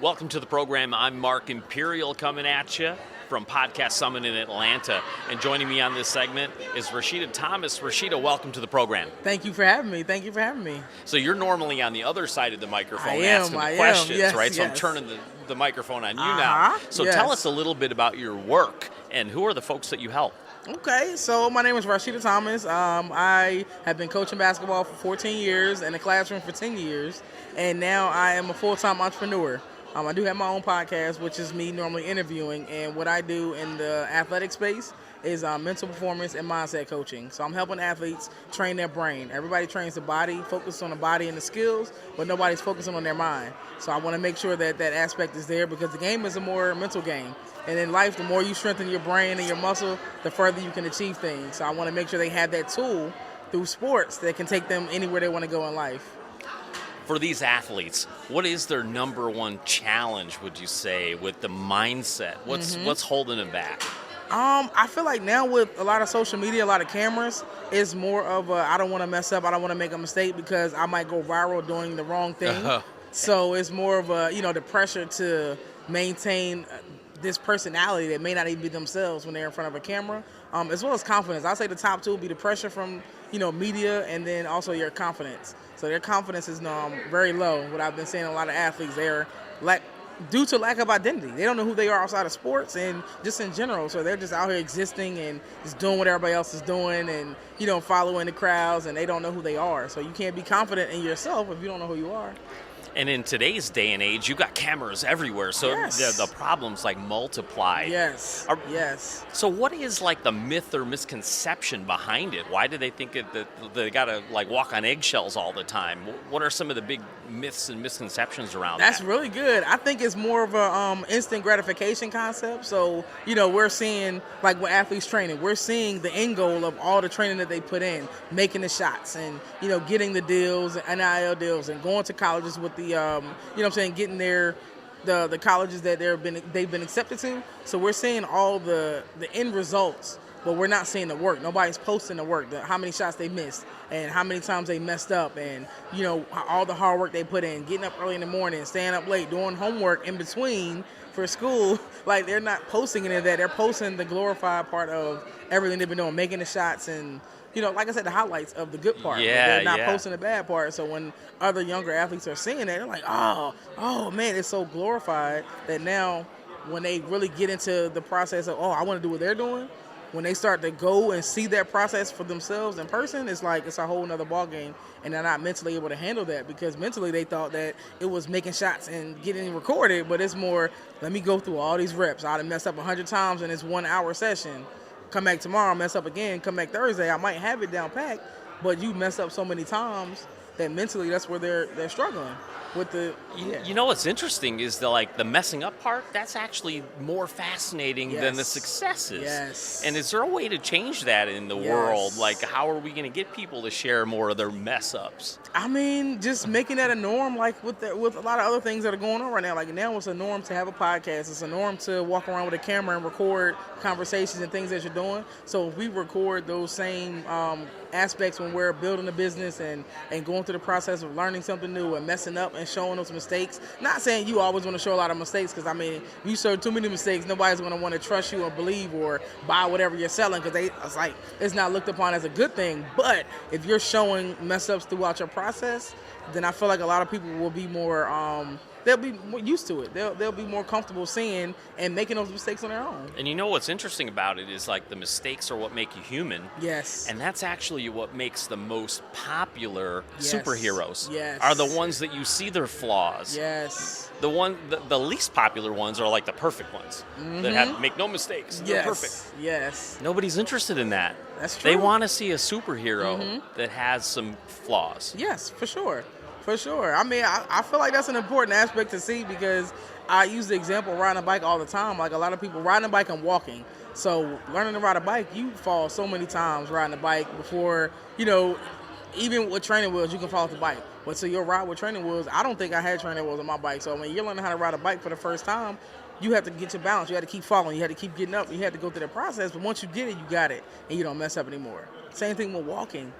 Welcome to the program. I'm Mark Imperial coming at you from Podcast Summit in Atlanta. And joining me on this segment is Rashida Thomas. Rashida, welcome to the program. Thank you for having me. So you're normally on the other side of the microphone I asking am, the questions, yes, right? So I'm yes. turning the microphone on you now. So yes. tell us a little bit about your work and who are the folks that you help? Okay, so my name is Rashida Thomas. I have been coaching basketball for 14 years, in the classroom for 10 years, and now I am a full-time entrepreneur. I do have my own podcast, which is me normally interviewing, and what I do in the athletic space is mental performance and mindset coaching. So I'm helping athletes train their brain. Everybody trains the body, focus on the body and the skills, but nobody's focusing on their mind. So I want to make sure that that aspect is there because the game is a more mental game. And in life, the more you strengthen your brain and your muscle, the further you can achieve things. So I want to make sure they have that tool through sports that can take them anywhere they want to go in life. For these athletes, what is their number one challenge, would you say, with the mindset? What's holding them back? I feel like now with a lot of social media, a lot of cameras, it's more of a, I don't want to mess up, I don't want to make a mistake because I might go viral doing the wrong thing. So it's more of a, the pressure to maintain this personality that may not even be themselves when they're in front of a camera, as well as confidence. I'd say the top two would be the pressure from, media and then also your confidence. So their confidence is very low. What I've been seeing a lot of athletes, they're due to lack of identity. They don't know who they are outside of sports and just in general. So they're just out here existing and just doing what everybody else is doing and, following the crowds, and they don't know who they are. So you can't be confident in yourself if you don't know who you are. And in today's day and age, you got cameras everywhere, so yes. the problems multiply. Yes. Yes. So what is the myth or misconception behind it? Why do they think that they got to walk on eggshells all the time? What are some of the big myths and misconceptions around that? That's really good. I think it's more of a instant gratification concept. So, we're seeing, with athletes training, we're seeing the end goal of all the training that they put in, making the shots and, getting the deals, NIL deals, and going to colleges with the, getting the colleges that they've been accepted to. So we're seeing all the end results, but we're not seeing the work. Nobody's posting the work, how many shots they missed and how many times they messed up and, all the hard work they put in, getting up early in the morning, staying up late, doing homework in between for school. They're not posting any of that. They're posting the glorified part of everything they've been doing, making the shots and, like I said, the highlights of the good part. They're not posting the bad part. So when other younger athletes are seeing that, they're like, oh man, it's so glorified that now when they really get into the process of, I want to do what they're doing, when they start to go and see that process for themselves in person, it's a whole nother ballgame, and they're not mentally able to handle that because mentally they thought that it was making shots and getting recorded, but it's more, let me go through all these reps. I'd have messed up 100 times in this 1 hour session. Come back tomorrow, mess up again, come back Thursday, I might have it down packed, but you mess up so many times that mentally that's where they're struggling with the what's interesting is the messing up part, that's actually more fascinating than the successes. Yes. And is there a way to change that in the world? How are we going to get people to share more of their mess ups? I mean, just making that a norm, with a lot of other things that are going on right now. Now it's a norm to have a podcast. It's a norm to walk around with a camera and record conversations and things that you're doing. So if we record those same aspects when we're building a business and going through the process of learning something new and messing up and showing those mistakes. Not saying you always want to show a lot of mistakes because, if you show too many mistakes, nobody's going to want to trust you or believe or buy whatever you're selling because it's not looked upon as a good thing. But if you're showing mess ups throughout your process, then I feel like a lot of people will be more they'll be more used to it. They'll be more comfortable seeing and making those mistakes on their own. And what's interesting about it is the mistakes are what make you human. Yes. And that's actually what makes the most popular superheroes. Yes. Are the ones that you see their flaws. Yes. The least popular ones are the perfect ones that make no mistakes. They're perfect. Yes. Nobody's interested in that. That's true. They want to see a superhero that has some flaws. Yes, for sure. For sure. I feel like that's an important aspect to see because I use the example of riding a bike all the time. A lot of people riding a bike and walking. So learning to ride a bike, you fall so many times riding a bike before, even with training wheels, you can fall off the bike. But so you'll ride with training wheels. I don't think I had training wheels on my bike. So when you're learning how to ride a bike for the first time, you have to get your balance. You have to keep following. You have to keep getting up. You have to go through the process. But once you get it, you got it. And you don't mess up anymore. Same thing with walking.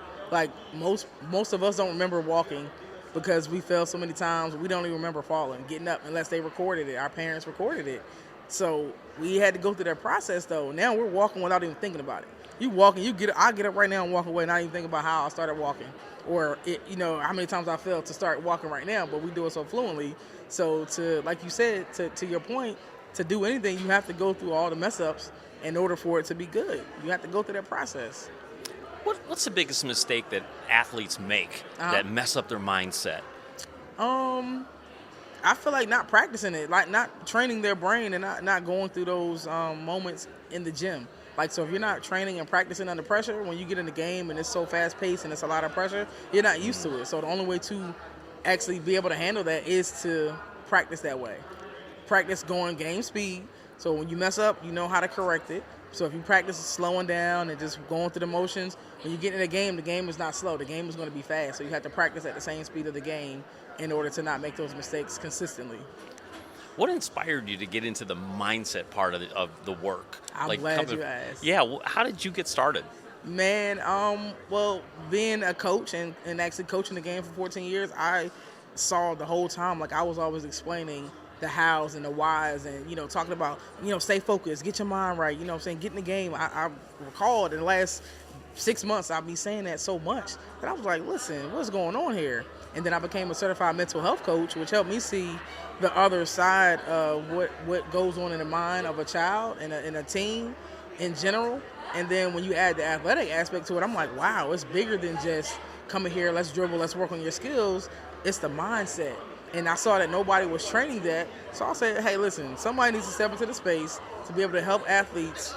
Most of us don't remember walking because we fell so many times. We don't even remember falling, getting up, unless they recorded it. Our parents recorded it. So we had to go through that process, though. Now we're walking without even thinking about it. You walking, I get up right now and walk away, not even thinking about how I started walking, or how many times I failed to start walking right now. But we do it so fluently. So like you said, to your point, to do anything, you have to go through all the mess ups in order for it to be good. You have to go through that process. What's the biggest mistake that athletes make that mess up their mindset? I feel like not practicing it, like not training their brain and not going through those moments in the gym. Like, so if you're not training and practicing under pressure, when you get in the game and it's so fast paced and it's a lot of pressure, you're not used to it. So the only way to actually be able to handle that is to practice that way. Practice going game speed. So when you mess up, you know how to correct it. So if you practice slowing down and just going through the motions, when you get in the game is not slow. The game is going to be fast. So you have to practice at the same speed of the game in order to not make those mistakes consistently. What inspired you to get into the mindset part of the work? I'm glad you asked. Yeah, well, how did you get started? Man, well, being a coach and actually coaching the game for 14 years, I saw the whole time, like I was always explaining the hows and the whys and, talking about, stay focused, get your mind right, get in the game. I recalled in the last 6 months, I'll be saying that so much that I was like, listen, what's going on here? And then I became a certified mental health coach, which helped me see the other side of what goes on in the mind of a child and a team in general. And then when you add the athletic aspect to it, I'm like, wow, it's bigger than just coming here, let's dribble, let's work on your skills. It's the mindset. And I saw that nobody was training that. So I said, hey, listen, somebody needs to step into the space to be able to help athletes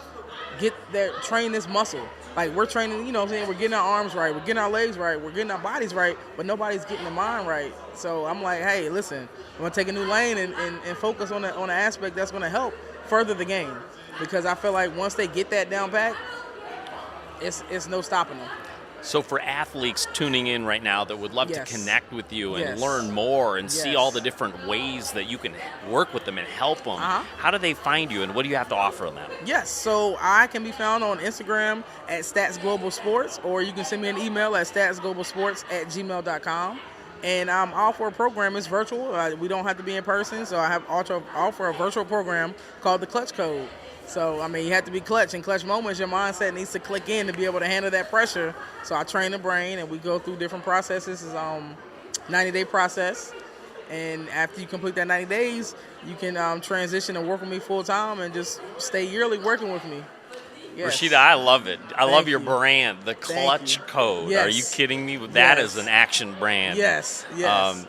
train this muscle. Like, we're training, we're getting our arms right, we're getting our legs right, we're getting our bodies right, but nobody's getting the mind right. So I'm like, hey, listen, I'm going to take a new lane and focus on an aspect that's going to help further the game. Because I feel like once they get that down pat, it's no stopping them. So for athletes tuning in right now that would love to connect with you and learn more and see all the different ways that you can work with them and help them, how do they find you and what do you have to offer them? Yes, so I can be found on Instagram at Stats Global Sports, or you can send me an email at statsglobalsports@gmail.com. And I'm all for a program. It's virtual. We don't have to be in person, so I have offer a virtual program called the Clutch Code. So, you have to be clutch. In clutch moments, your mindset needs to click in to be able to handle that pressure. So I train the brain, and we go through different processes. It's a 90-day process. And after you complete that 90 days, you can transition and work with me full-time and just stay yearly working with me. Yes. Rashida, I love it. I love your you. brand, the Clutch Code. Yes. Are you kidding me? That is an action brand. Yes.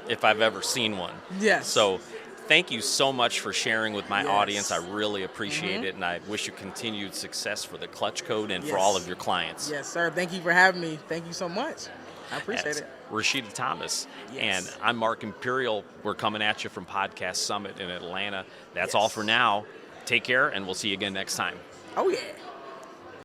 If I've ever seen one. Yes. So thank you so much for sharing with my audience. I really appreciate it, and I wish you continued success for the Clutch Code and for all of your clients. Yes, sir. Thank you for having me. Thank you so much. I appreciate it. Rashida Thomas. And I'm Mark Imperial. We're coming at you from Podcast Summit in Atlanta. That's all for now. Take care, and we'll see you again next time. Oh, yeah.